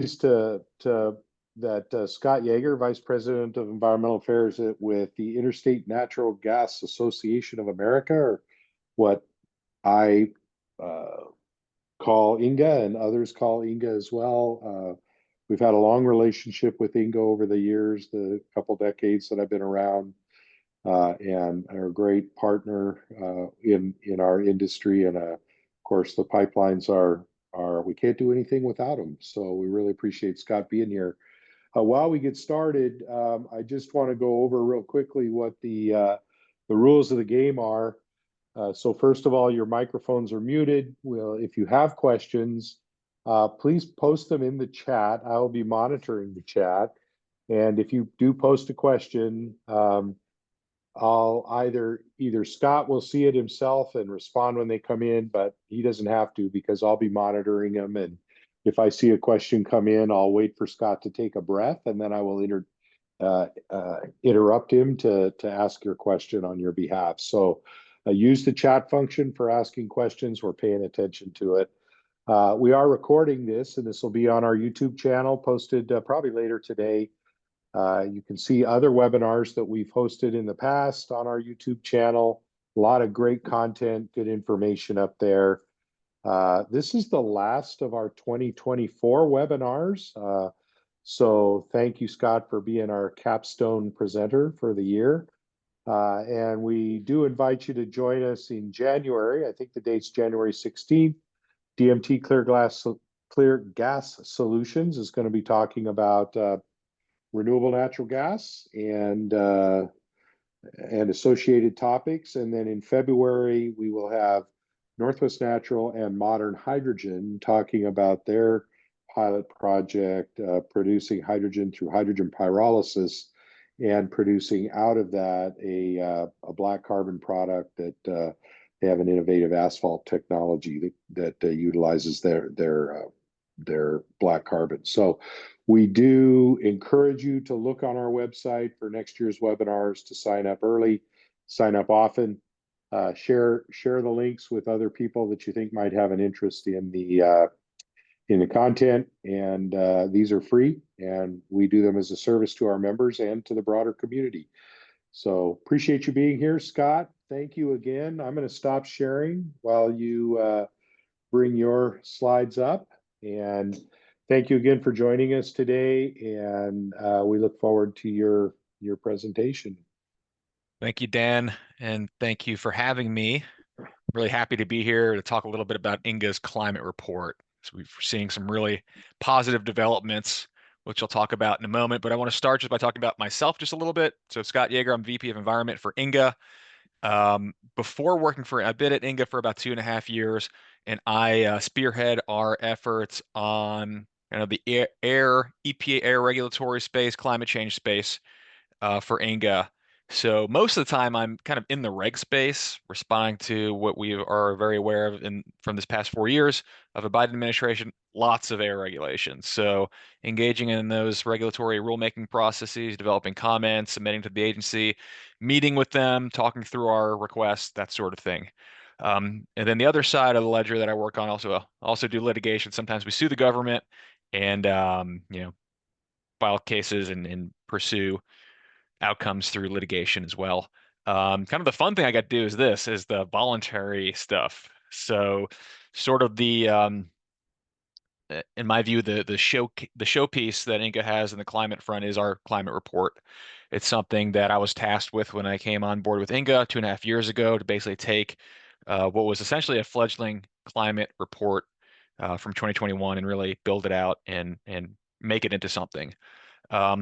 Pleased to that Scott Yeager, Vice President of Environmental Affairs with the Interstate Natural Gas Association of America, or what I call INGGA and others call INGGA as well. We've had a long relationship with INGGA over the years, the couple decades that I've been around, and are a great partner in our industry. And of course, the pipelines are we can't do anything without them. So we really appreciate Scott being here. While we get started, I just want to go over real quickly what the rules of the game are. So first of all, your microphones are muted. Well, if you have questions, please post them in the chat. I will be monitoring the chat. And if you do post a question, I'll either Scott will see it himself and respond when they come in, but he doesn't have to because I'll be monitoring them. And if I see a question come in, I'll wait for Scott to take a breath, and then I will interrupt him to ask your question on your behalf. So use the chat function for asking questions. We're paying attention to it. We are recording this, and this will be on our YouTube channel, posted probably later today. You can see other webinars that we've hosted in the past on our YouTube channel. A lot of great content, good information up there. This is the last of our 2024 webinars. So thank you, Scott, for being our capstone presenter for the year. And we do invite you to join us in January. I think the date's January 16th. DMT Clear Gas Solutions is going to be talking about renewable natural gas and associated topics. And then in February, we will have Northwest Natural and Modern Hydrogen talking about their pilot project, producing hydrogen through hydrogen pyrolysis and producing out of that a black carbon product that they have an innovative asphalt technology that utilizes their black carbon. So we do encourage you to look on our website for next year's webinars, to sign up early, sign up often, share the links with other people that you think might have an interest in the content. And these are free, and we do them as a service to our members and to the broader community. So appreciate you being here, Scott. Thank you again. I'm going to stop sharing while you bring your slides up. And thank you again for joining us today. And we look forward to your presentation. Thank you, Dan. And thank you for having me. Really happy to be here to talk a little bit about INGGA's climate report. So we're seeing some really positive developments, which I'll talk about in a moment. But I want to start just by talking about myself just a little bit. So Scott Yeager, I'm VP of Environment for INGGA. Before working I've been at INGGA for about 2.5 years, and I spearhead our efforts on the EPA air regulatory space, climate change space for INGGA. So most of the time I'm kind of in the reg space, responding to what we are very aware of from this past 4 years of a Biden administration, lots of air regulations. So engaging in those regulatory rulemaking processes, developing comments, submitting to the agency, meeting with them, talking through our requests, that sort of thing. And then the other side of the ledger that I work on, also do litigation. Sometimes we sue the government and file cases and pursue outcomes through litigation as well. Kind of the fun thing I got to do is the voluntary stuff. So sort of in my view, the showpiece that INGGA has in the climate front is our climate report. It's something that I was tasked with when I came on board with INGGA 2.5 years ago, to basically take what was essentially a fledgling climate report from 2021 and really build it out and make it into something.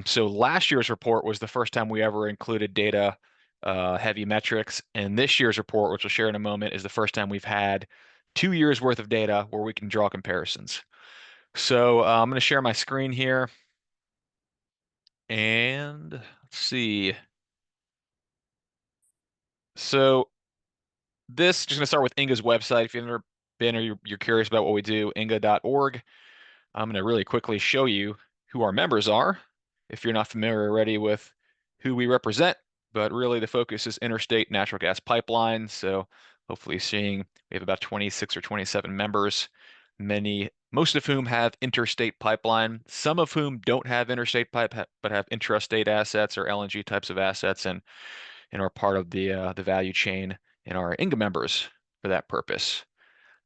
So last year's report was the first time we ever included data, heavy metrics. And this year's report, which we'll share in a moment, is the first time we've had 2 years worth of data where we can draw comparisons. So I'm going to share my screen here. And let's see. So this, just going to start with INGGA's website. If you've never been or you're curious about what we do, ingga.org. I'm going to really quickly show you who our members are, if you're not familiar already with who we represent. But really the focus is interstate natural gas pipelines. So hopefully seeing we have about 26 or 27 members, many most of whom have interstate pipeline, some of whom don't have interstate pipe but have intrastate assets or LNG types of assets and are part of the value chain and are INGGA members for that purpose.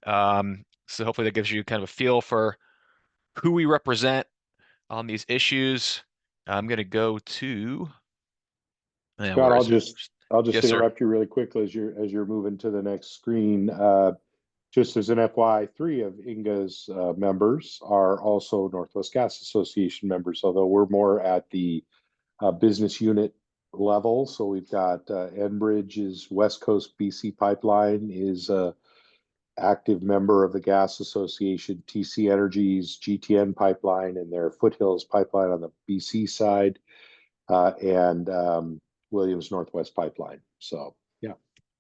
So hopefully that gives you kind of a feel for who we represent on these issues. I'm going to go to, and Scott, where is it? I'll just Yes, sir. interrupt you really quickly as you're moving to the next screen. Just as an FYI, three of INGGA's members are also Northwest Gas Association members, although we're more at the business unit level. So we've got Enbridge's West Coast BC Pipeline is a active member of the Gas Association, TC Energy's GTN Pipeline and their Foothills Pipeline on the BC side, and Williams Northwest Pipeline. So, yeah,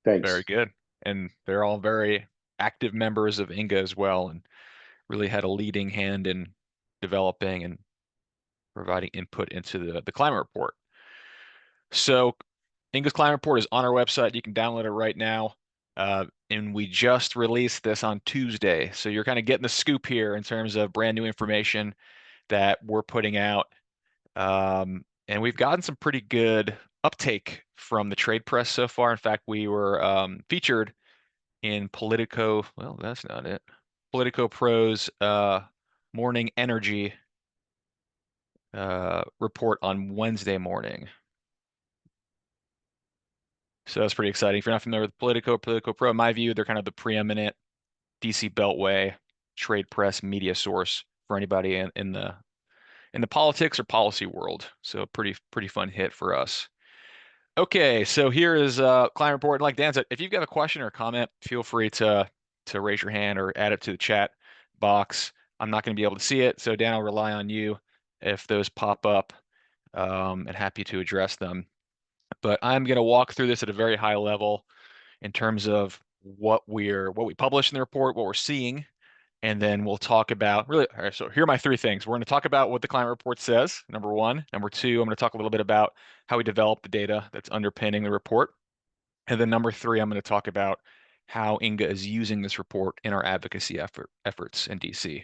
Very thanks. good. And they're all very active members of INGGA as well, and really had a leading hand in developing and providing input into the climate report. So INGGA's climate report is on our website. You can download it right now. And we just released this on Tuesday. So you're kind of getting the scoop here in terms of brand new information that we're putting out. And we've gotten some pretty good uptake from the trade press so far. In fact, we were featured in Politico. Well, that's not it. Politico Pro's Morning Energy report on Wednesday morning. So that's pretty exciting. If you're not familiar with Politico Pro, in my view, they're kind of the preeminent DC Beltway trade press media source for anybody in the politics or policy world. So pretty fun hit for us. Okay, so here is climate report. And like Dan said, if you've got a question or a comment, feel free to raise your hand or add it to the chat box. I'm not going to be able to see it, so Dan, I'll rely on you if those pop up, and happy to address them. But I'm going to walk through this at a very high level in terms of what we publish in the report, what we're seeing, and then we'll talk about really. All right, so here are my three things. We're going to talk about what the climate report says, number one. Number two, I'm going to talk a little bit about how we develop the data that's underpinning the report. And then number three, I'm going to talk about how INGGA is using this report in our advocacy efforts in DC.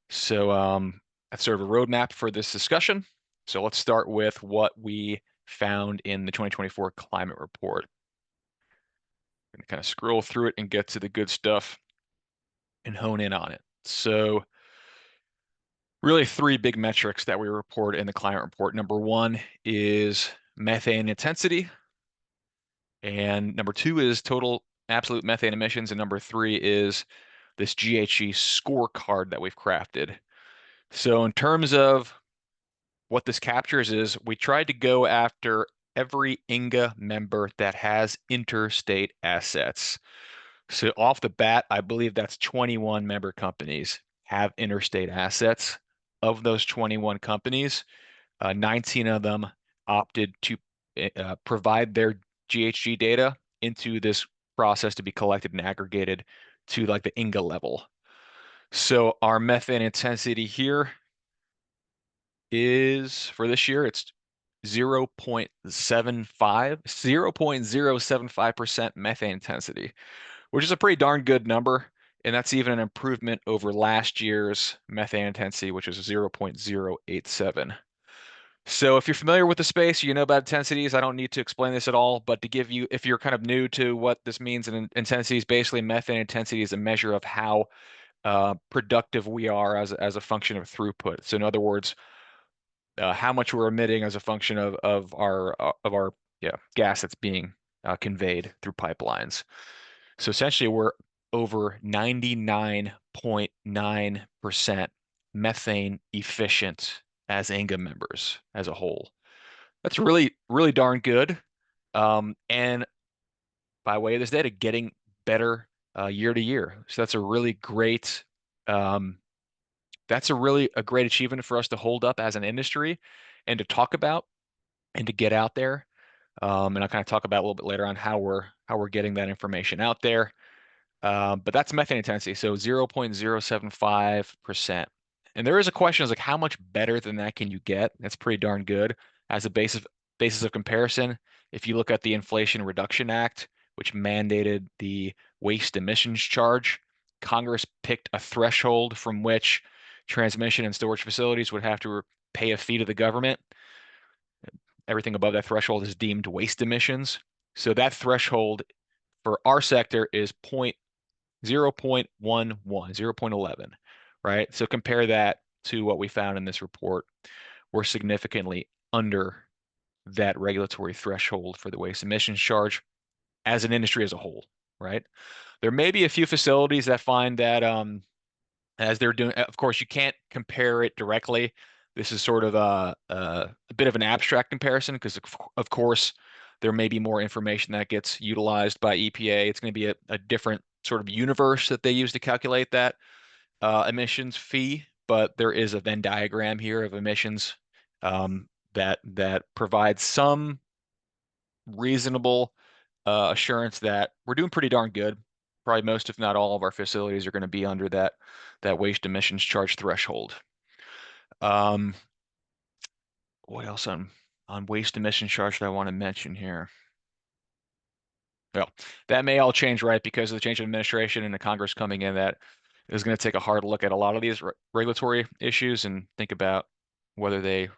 So that's sort of a roadmap for this discussion. So let's start with what we found in the 2024 climate report. I'm going to kind of scroll through it and get to the good stuff and hone in on it. So really three big metrics that we report in the climate report. Number one is methane intensity. And number two is total absolute methane emissions. And number three is this GHG scorecard that we've crafted. So in terms of what this captures is we tried to go after every INGGA member that has interstate assets. So off the bat, I believe that's 21 member companies have interstate assets. Of those 21 companies, 19 of them opted to provide their GHG data into this process to be collected and aggregated to like the INGGA level. So our methane intensity here is for this year, it's 0.075% methane intensity, which is a pretty darn good number. And that's even an improvement over last year's methane intensity, which is 0.087. So if you're familiar with the space, you know about intensities. I don't need to explain this at all, but to give you, if you're kind of new to what this means, and intensities, basically methane intensity is a measure of how productive we are as a function of throughput. So in other words, how much we're emitting as a function of our gas that's being conveyed through pipelines. So essentially, we're over 99.9% methane efficient as INGGA members as a whole. That's really darn good. And by way of this data, getting better year to year. So um, that's a really a great achievement for us to hold up as an industry and to talk about and to get out there. And I'll kind of talk about a little bit later on how we're getting that information out there. But that's methane intensity, so 0.075%. And there is a question is like how much better than that can you get? That's pretty darn good as a basis of comparison. If you look at the Inflation Reduction Act, which mandated the waste emissions charge, Congress picked a threshold from which transmission and storage facilities would have to pay a fee to the government. Everything above that threshold is deemed waste emissions. So that threshold for our sector is 0.11, 0.11, right? So compare that to what we found in this report. We're significantly under that regulatory threshold for the waste emissions charge as an industry as a whole, right? There may be a few facilities that find that as they're doing, of course, you can't compare it directly. This is sort of a bit of an abstract comparison because, of course, there may be more information that gets utilized by EPA. It's going to be a different sort of universe that they use to calculate that emissions fee, but there is a Venn diagram here of emissions that provides some reasonable assurance that we're doing pretty darn good. Probably most, if not all, of our facilities are going to be under that waste emissions charge threshold. Um, what else on waste emission charge that I want to mention here? Well, that may all change, right, because of the change of administration and the Congress coming in that is going to take a hard look at a lot of these regulatory issues and think about whether they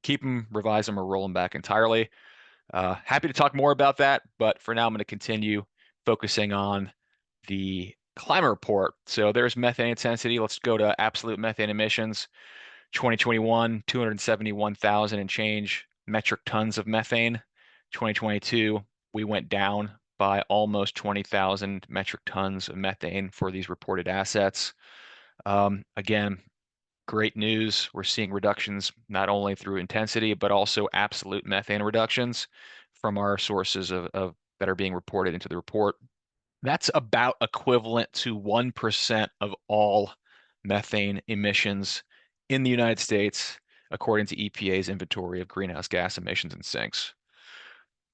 keep them, revise them, or roll them back entirely. Happy to talk more about that, but for now, I'm going to continue focusing on the climate report. So there's methane intensity. Let's go to absolute methane emissions. 2021, 271,000 and change metric tons of methane. 2022, we went down by almost 20,000 metric tons of methane for these reported assets. Again, great news. We're seeing reductions not only through intensity, but also absolute methane reductions from our sources of that are being reported into the report. That's about equivalent to 1% of all methane emissions in the United States, according to EPA's inventory of greenhouse gas emissions and sinks.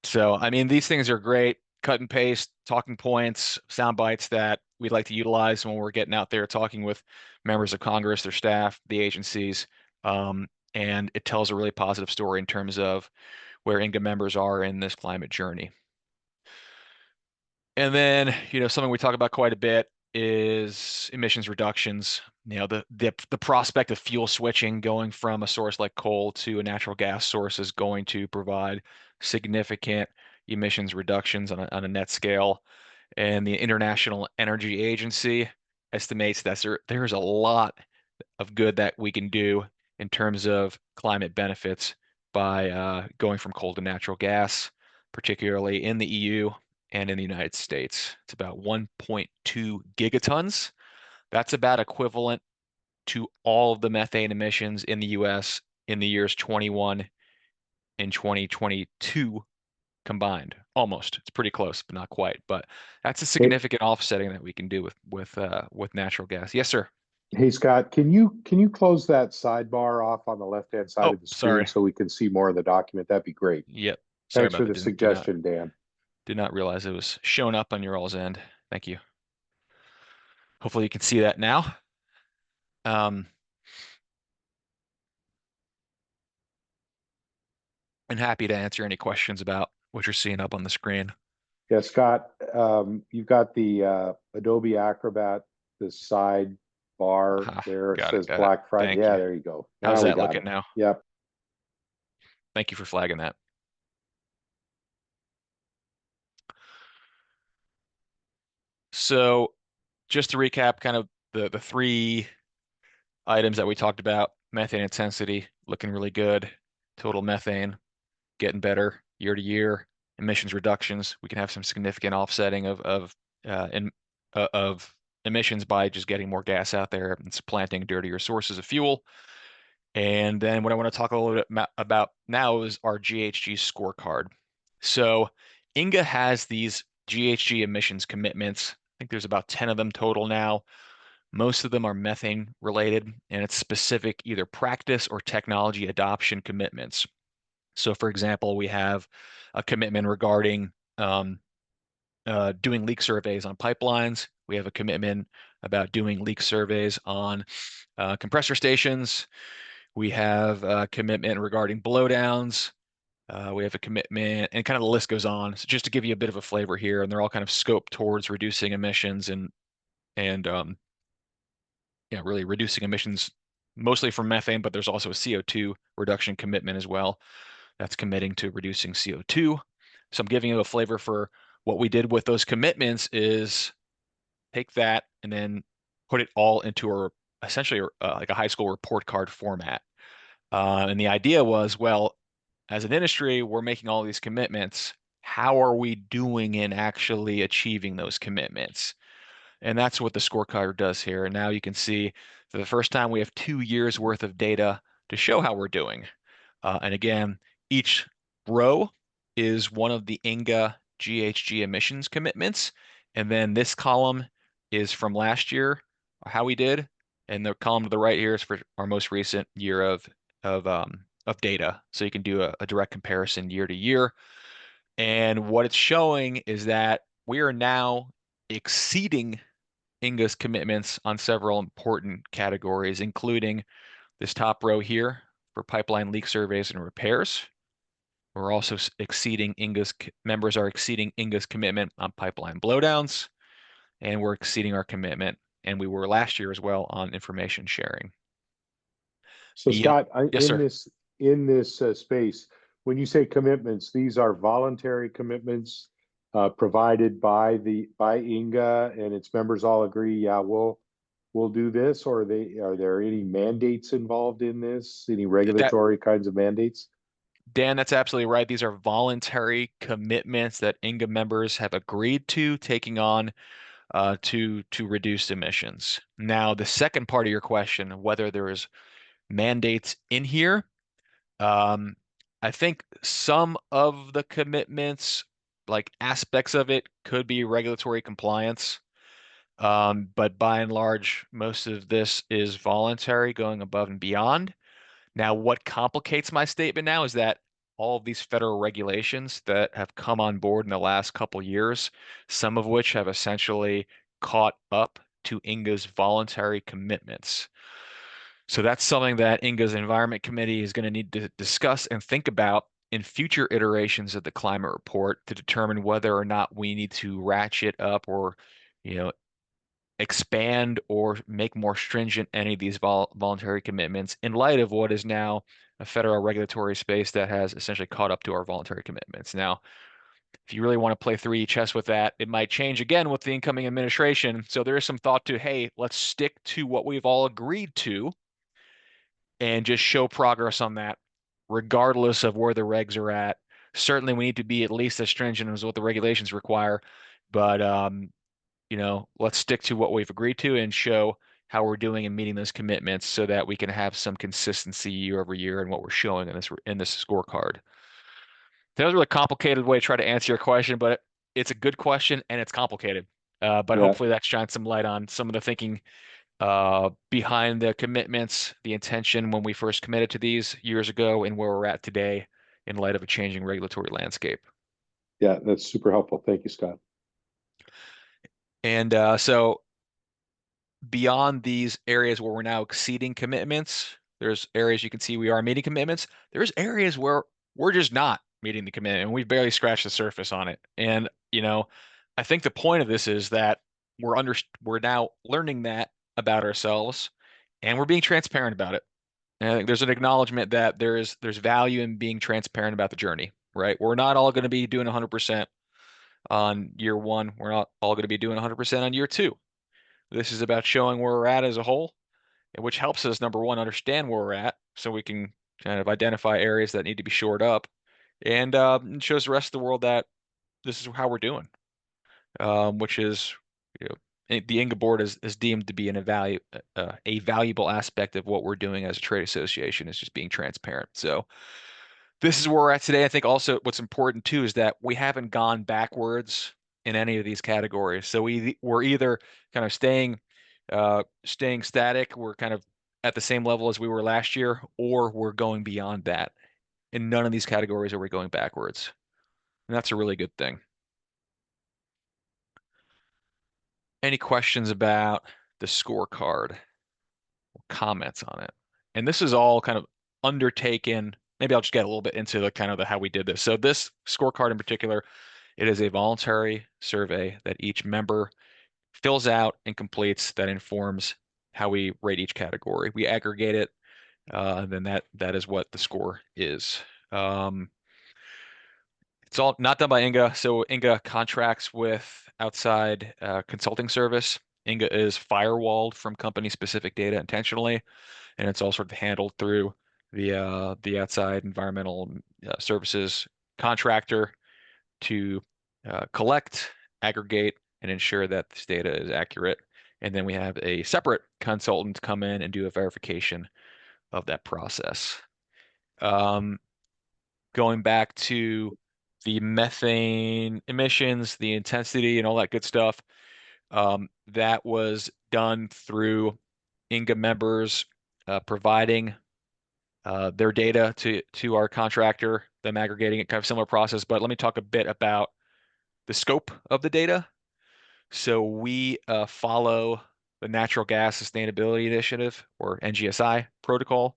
So, I mean, these things are great, cut and paste, talking points, sound bites that we'd like to utilize when we're getting out there talking with members of Congress, their staff, the agencies. And it tells a really positive story in terms of where INGGA members are in this climate journey. And then, something we talk about quite a bit is emissions reductions. The prospect of fuel switching, going from a source like coal to a natural gas source, is going to provide significant emissions reductions on a net scale. And the International Energy Agency estimates that there's a lot of good that we can do in terms of climate benefits by going from coal to natural gas, particularly in the EU and in the United States. It's about 1.2 gigatons. That's about equivalent to all of the methane emissions in the US in the years 21 and 2022 combined. Almost. It's pretty close, but not quite. But that's a Hey, significant offsetting that we can do with natural gas. Yes, sir. hey Scott, can you close that sidebar off on the left-hand side Oh, of the screen sorry. so we can see more of the document? That'd be great. Yep. Sorry Thanks about for that. the Did not suggestion, Dan. did not realize it was showing up on your all's end. Thank you. Hopefully you can see that now. Um, and happy to answer any questions about what you're seeing up on the screen. Yeah, Scott, you've got the Adobe Acrobat, the side bar Aha, there got it, says got it. Black Friday. Thank Yeah, you. there you go. How's Now we that got looking it. now? Yep. Thank you for flagging that. So just to recap, kind of the three items that we talked about: methane intensity looking really good, total methane getting better year to year, emissions reductions. We can have some significant offsetting of emissions by just getting more gas out there and supplanting dirtier sources of fuel. And then what I want to talk a little bit about now is our GHG scorecard. So INGGA has these GHG emissions commitments. I think there's about 10 of them total now. Most of them are methane related, and it's specific either practice or technology adoption commitments. So, for example, we have a commitment regarding doing leak surveys on pipelines. We have a commitment about doing leak surveys on compressor stations. We have a commitment regarding blowdowns. We have a commitment, and kind of the list goes on. So just to give you a bit of a flavor here, and they're all kind of scoped towards reducing emissions and really reducing emissions mostly from methane, but there's also a CO2 reduction commitment as well that's committing to reducing CO2. So I'm giving you a flavor for what we did with those commitments is take that and then put it all into essentially like a high school report card format. And the idea was, well, as an industry, we're making all these commitments. How are we doing in actually achieving those commitments? And that's what the scorecard does here. And now you can see for the first time we have 2 years worth of data to show how we're doing. And again, each row is one of the INGGA GHG emissions commitments. And then this column is from last year, how we did. And the column to the right here is for our most recent year of data. So you can do a direct comparison year to year. And what it's showing is that we are now exceeding INGGA's commitments on several important categories, including this top row here for pipeline leak surveys and repairs. We're also exceeding INGGA's members are exceeding INGGA's commitment on pipeline blowdowns, and we're exceeding our commitment, and we were last year as well on information sharing. So Beyond, Scott, yes, sir. in this space, when you say commitments, these are voluntary commitments provided by the by INGGA and its members all agree, yeah, we'll do this, or are there any mandates involved in this? Any That regulatory kinds of mandates? Dan, that's absolutely right. These are voluntary commitments that INGGA members have agreed to taking on to reduce emissions. Now, the second part of your question, whether there is mandates in here, um, I think some of the commitments, like aspects of it, could be regulatory compliance. But by and large, most of this is voluntary, going above and beyond. Now, what complicates my statement now is that all of these federal regulations that have come on board in the last couple years, some of which have essentially caught up to INGGA's voluntary commitments. So that's something that INGGA's Environment Committee is going to need to discuss and think about in future iterations of the climate report to determine whether or not we need to ratchet up or, you know, expand or make more stringent any of these voluntary commitments in light of what is now a federal regulatory space that has essentially caught up to our voluntary commitments. Now, if you really want to play 3D chess with that, it might change again with the incoming administration. So there is some thought to, hey, let's stick to what we've all agreed to and just show progress on that, regardless of where the regs are at. Certainly, we need to be at least as stringent as what the regulations require, but let's stick to what we've agreed to and show how we're doing and meeting those commitments so that we can have some consistency year over year in what we're showing in this scorecard. That was a really complicated way to try to answer your question, but it's a good question and it's complicated. But Yeah, hopefully that shines some light on some of the thinking behind the commitments, the intention when we first committed to these years ago, and where we're at today in light of a changing regulatory landscape. yeah, that's super helpful. Thank you, Scott. And so beyond these areas where we're now exceeding commitments, there's areas you can see we are meeting commitments. There's areas where we're just not meeting the commitment, and we've barely scratched the surface on it. And I think the point of this is that we're now learning that about ourselves, and we're being transparent about it. And I think there's an acknowledgement that there's value in being transparent about the journey, right? We're not all going to be doing 100% on year one. We're not all going to be doing 100% on year two. This is about showing where we're at as a whole, which helps us, number one, understand where we're at so we can kind of identify areas that need to be shored up and shows the rest of the world that this is how we're doing, which is, the INGA board is deemed to be a valuable aspect of what we're doing as a trade association is just being transparent. So this is where we're at today. I think also what's important too is that we haven't gone backwards in any of these categories. So we're either kind of staying static, we're kind of at the same level as we were last year, or we're going beyond that. In none of these categories are we going backwards. And that's a really good thing. Any questions about the scorecard? Comments on it? And this is all kind of undertaken. Maybe I'll just get a little bit into the kind of the how we did this. So this scorecard in particular, it is a voluntary survey that each member fills out and completes that informs how we rate each category. We aggregate it, and then that is what the score is. Um, it's all not done by INGGA, so INGGA contracts with outside consulting service. INGGA is firewalled from company-specific data intentionally, and it's all sort of handled through the outside environmental services contractor to collect, aggregate, and ensure that this data is accurate. And then we have a separate consultant come in and do a verification of that process. Um, Going back to the methane emissions, the intensity, and all that good stuff, that was done through INGGA members providing their data to our contractor, them aggregating it, kind of similar process. But let me talk a bit about the scope of the data. So we follow the Natural Gas Sustainability Initiative, or NGSI protocol.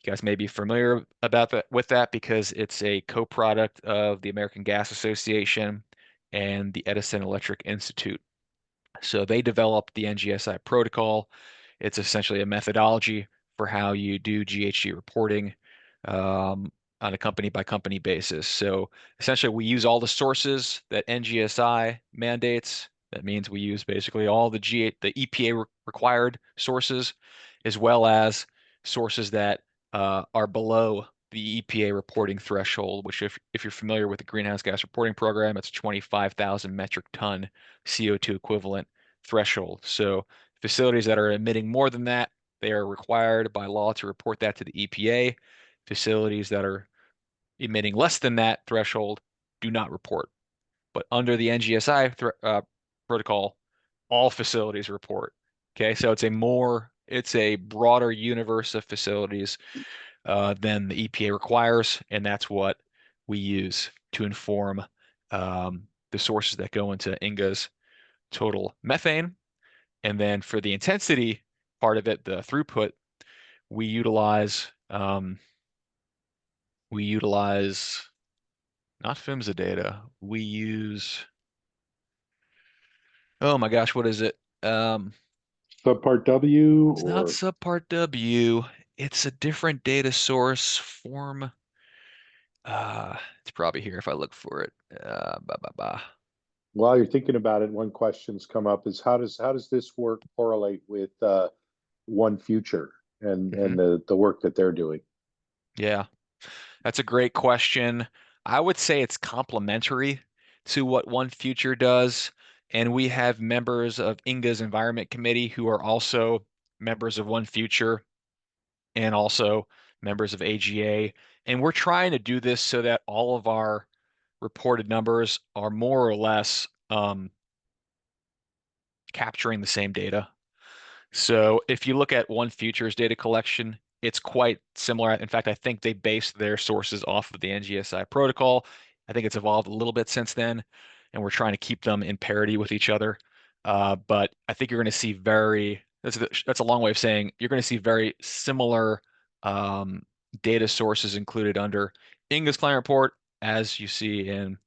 You guys may be familiar about that with that because it's a co-product of the American Gas Association and the Edison Electric Institute. So they developed the NGSI protocol. It's essentially a methodology for how you do GHG reporting on a company by company basis. So essentially, we use all the sources that NGSI mandates. That means we use basically all the EPA required sources, as well as sources that are below the EPA reporting threshold, which if you're familiar with the greenhouse gas reporting program, it's 25,000 metric ton CO2 equivalent threshold. So facilities that are emitting more than that, they are required by law to report that to the EPA. Facilities that are emitting less than that threshold do not report. But under the NGSI protocol, all facilities report. Okay, so it's a broader universe of facilities than the EPA requires, and that's what we use to inform the sources that go into INGGA's total methane. And then for the intensity part of it, the throughput, we utilize we utilize not PHMSA data. We use, oh my gosh, what is it? Subpart W It's not or subpart W. It's a different data source form. It's probably here if I look for it. Bah, bah, bah. while you're thinking about it, one question's come up is how does this work correlate with One Future and Mhm. the work that they're doing? Yeah, that's a great question. I would say it's complementary to what One Future does. And we have members of INGGA's Environment Committee who are also members of One Future and also members of AGA. And we're trying to do this so that all of our reported numbers are more or less capturing the same data. So if you look at One Future's data collection, it's quite similar. In fact, I think they based their sources off of the NGSI protocol. I think it's evolved a little bit since then, and we're trying to keep them in parity with each other. But I think you're going to see that's a long way of saying you're going to see very similar um, data sources included under INGGA's client report as you see in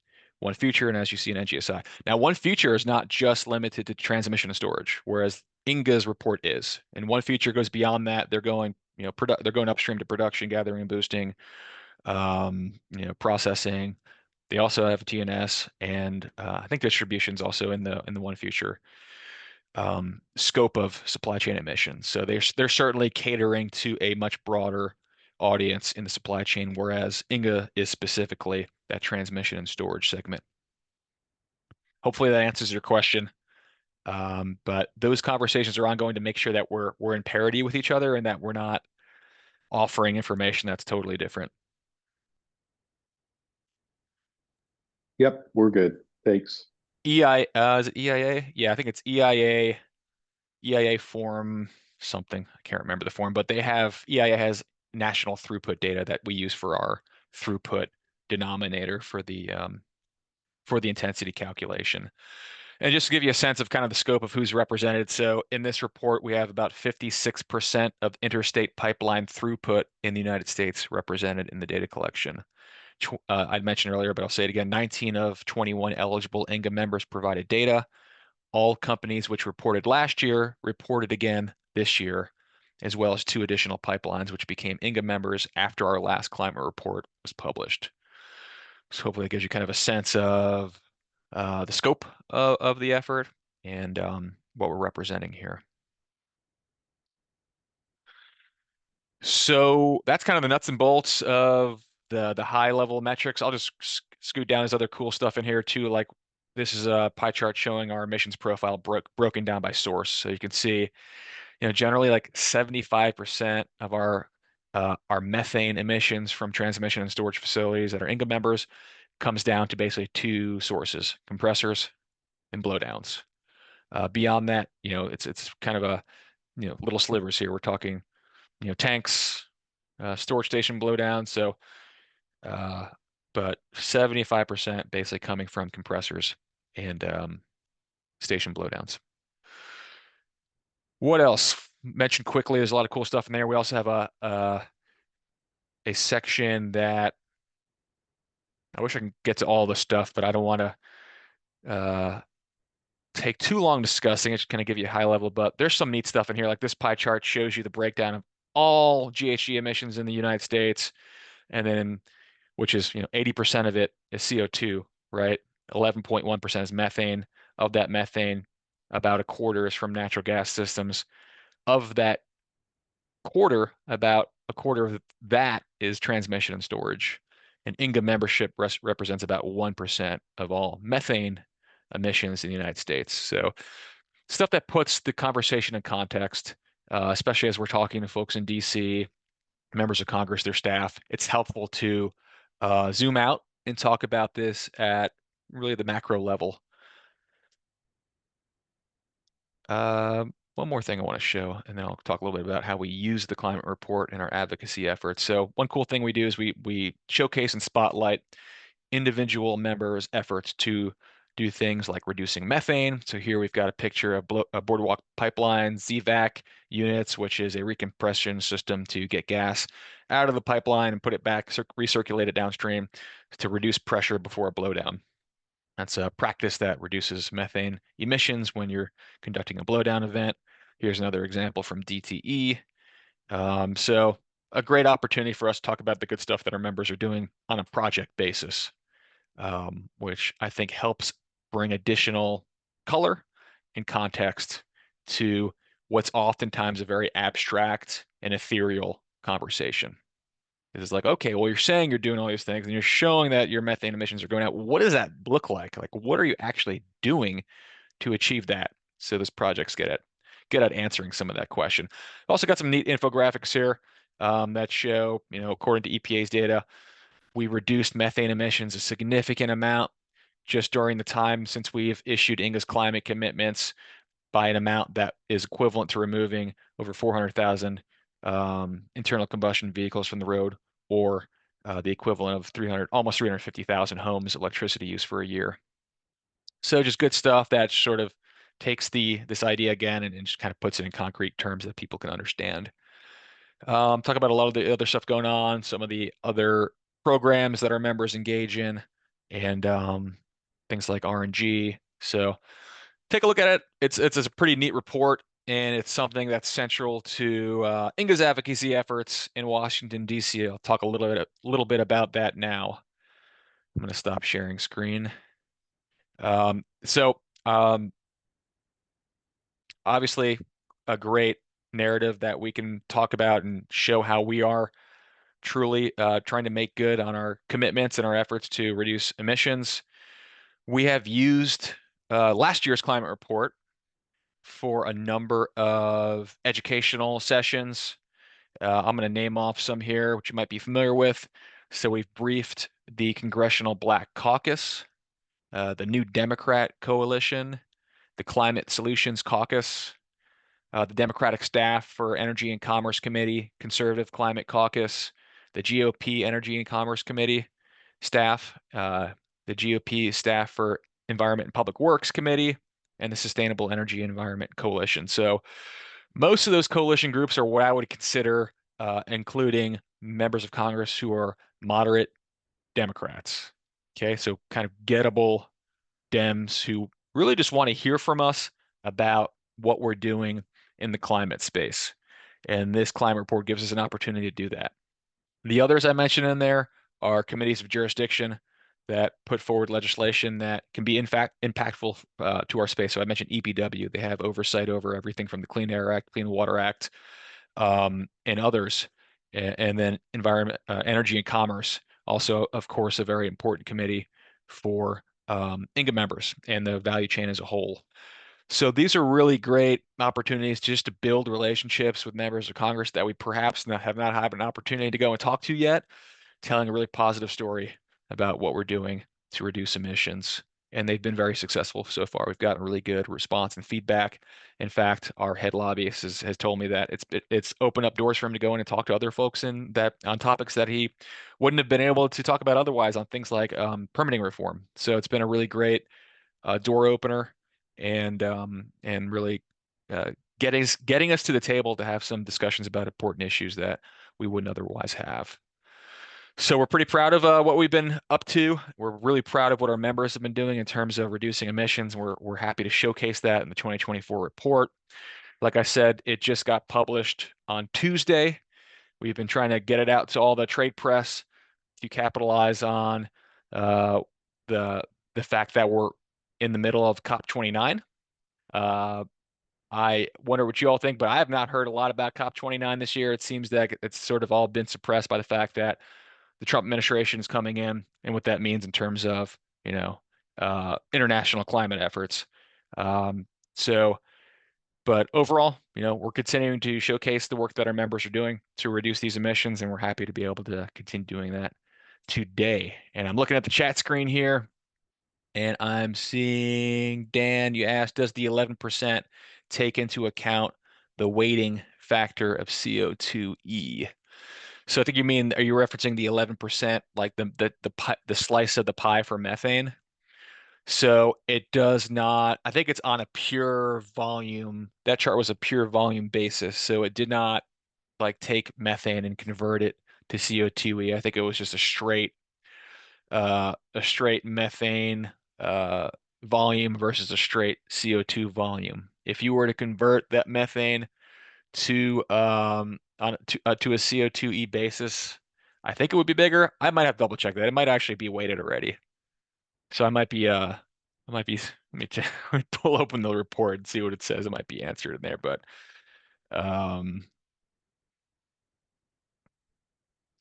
One Future and as you see in NGSI. Now, One Future is not just limited to transmission and storage, whereas INGGA's report is. And One Future goes beyond that. They're going, they're going upstream to production, gathering and boosting, processing. They also have TNS and I think distribution's also in the One Future scope of supply chain emissions. So they're certainly catering to a much broader audience in the supply chain, whereas INGGA is specifically that transmission and storage segment. Hopefully that answers your question. But those conversations are ongoing to make sure that we're in parity with each other and that we're not offering information that's totally different. Yep, we're good. Thanks. Is it EIA? Yeah, I think it's EIA form something. I can't remember the form, but EIA has national throughput data that we use for our throughput denominator for the intensity calculation. And just to give you a sense of kind of the scope of who's represented. So in this report, we have about 56% of interstate pipeline throughput in the United States represented in the data collection. I'd mentioned earlier, but I'll say it again, 19 of 21 eligible INGGA members provided data. All companies which reported last year reported again this year, as well as 2 additional pipelines which became INGGA members after our last climate report was published. So hopefully it gives you kind of a sense of the scope of the effort and what we're representing here. So that's kind of the nuts and bolts of the high level metrics. I'll just scoot down this other cool stuff in here too. Like this is a pie chart showing our emissions profile broken down by source. So you can see, generally like 75% of our methane emissions from transmission and storage facilities that are INGGA members comes down to basically 2 sources: compressors and blowdowns. Beyond that, it's kind of a little slivers here. We're talking tanks, storage station blowdown. So, uh, but 75% basically coming from compressors and station blowdowns. What else? Mentioned quickly, there's a lot of cool stuff in there. We also have a section that I wish I can get to all the stuff, but I don't want to take too long discussing it. Just kind of give you a high level, but there's some neat stuff in here. Like this pie chart shows you the breakdown of all GHG emissions in the United States, and then which is 80% of it is CO2, right? 11.1% is methane. Of that methane, about a quarter is from natural gas systems. Of that quarter, about a quarter of that is transmission and storage. And INGGA membership represents about 1% of all methane emissions in the United States. So stuff that puts the conversation in context, especially as we're talking to folks in DC, members of Congress, their staff. It's helpful to zoom out and talk about this at really the macro level. One more thing I want to show, and then I'll talk a little bit about how we use the climate report in our advocacy efforts. So one cool thing we do is we showcase and spotlight individual members' efforts to do things like reducing methane. So here we've got a picture of a Boardwalk Pipeline ZVAC units, which is a recompression system to get gas out of the pipeline and put it back, recirculate it downstream to reduce pressure before a blowdown. That's a practice that reduces methane emissions when you're conducting a blowdown event. Here's another example from DTE. So a great opportunity for us to talk about the good stuff that our members are doing on a project basis, which I think helps bring additional color and context to what's oftentimes a very abstract and ethereal conversation. It's like, okay, well, you're saying you're doing all these things and you're showing that your methane emissions are going out. What does that look like? Like, what are you actually doing to achieve that? So this project's get at answering some of that question. Also got some neat infographics here that show, according to EPA's data, we reduced methane emissions a significant amount just during the time since we've issued INGGA's climate commitments by an amount that is equivalent to removing over 400,000 internal combustion vehicles from the road, or the equivalent of almost 350,000 homes electricity use for a year. So just good stuff that sort of takes this idea again and just kind of puts it in concrete terms that people can understand. Talk about a lot of the other stuff going on, some of the other programs that our members engage in, and things like RNG. So take a look at it. It's a pretty neat report, and it's something that's central to INGGA's advocacy efforts in Washington, D.C. I'll talk a little bit about that now. I'm going to stop sharing screen. So obviously, a great narrative that we can talk about and show how we are truly trying to make good on our commitments and our efforts to reduce emissions. We have used last year's climate report for a number of educational sessions. I'm going to name off some here, which you might be familiar with. So we've briefed the Congressional Black Caucus, the New Democrat Coalition, the Climate Solutions Caucus, the Democratic staff for Energy and Commerce Committee, Conservative Climate Caucus, the GOP Energy and Commerce Committee staff, the GOP staff for Environment and Public Works Committee, and the Sustainable Energy and Environment Coalition. So most of those coalition groups are what I would consider including members of Congress who are moderate Democrats. Okay, so kind of gettable Dems who really just want to hear from us about what we're doing in the climate space. And this climate report gives us an opportunity to do that. The others I mentioned in there are committees of jurisdiction that put forward legislation that can be in fact impactful to our space. So I mentioned EPW; they have oversight over everything from the Clean Air Act, Clean Water Act, and others. And then Environment, Energy and Commerce, also, of course, a very important committee for INGGA members and the value chain as a whole. So these are really great opportunities just to build relationships with members of Congress that we perhaps have not had an opportunity to go and talk to yet, telling a really positive story about what we're doing to reduce emissions. And they've been very successful so far. We've gotten really good response and feedback. In fact, our head lobbyist has told me that it's opened up doors for him to go in and talk to other folks in that on topics that he wouldn't have been able to talk about otherwise on things like permitting reform. So it's been a really great door opener and really uh, getting us to the table to have some discussions about important issues that we wouldn't otherwise have. So we're pretty proud of what we've been up to. We're really proud of what our members have been doing in terms of reducing emissions. We're happy to showcase that in the 2024 report. Like I said, it just got published on Tuesday. We've been trying to get it out to all the trade press to capitalize on uh, the the fact that we're in the middle of COP29. Uh, I wonder what you all think, but I have not heard a lot about COP29 this year. It seems that it's sort of all been suppressed by the fact that the Trump administration is coming in and what that means in terms of, international climate efforts. Um, so, but overall, we're continuing to showcase the work that our members are doing to reduce these emissions, and we're happy to be able to continue doing that today. And I'm looking at the chat screen here, and I'm seeing Dan, you asked, does the 11% take into account the weighting factor of CO2e? So I think are you referencing the 11%, like the slice of the pie for methane? So it does not, I think it's on a pure volume. That chart was a pure volume basis. So it did not like take methane and convert it to CO2e. I think it was just a straight methane uh volume versus a straight CO2 volume. If you were to convert that methane to a CO2e basis, I think it would be bigger. I might have to double check that. It might actually be weighted already. So let me let me pull open the report and see what it says. It might be answered in there, but um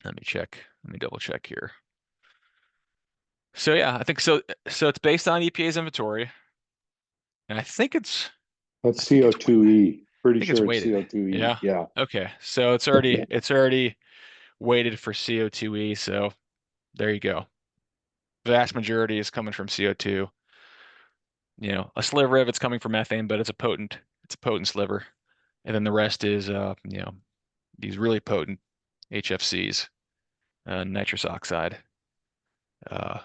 let me check. Let me double check here. So yeah, I think so. So it's based on EPA's inventory, and That's I think it's I CO2e. Pretty think it's sure it's weighted. CO2e. Yeah. Yeah. Okay. So it's already weighted for CO2e. So there you go. Vast majority is coming from CO2. A sliver of it's coming from methane, but it's a potent sliver. And then the rest is these really potent HFCs, nitrous oxide. Uh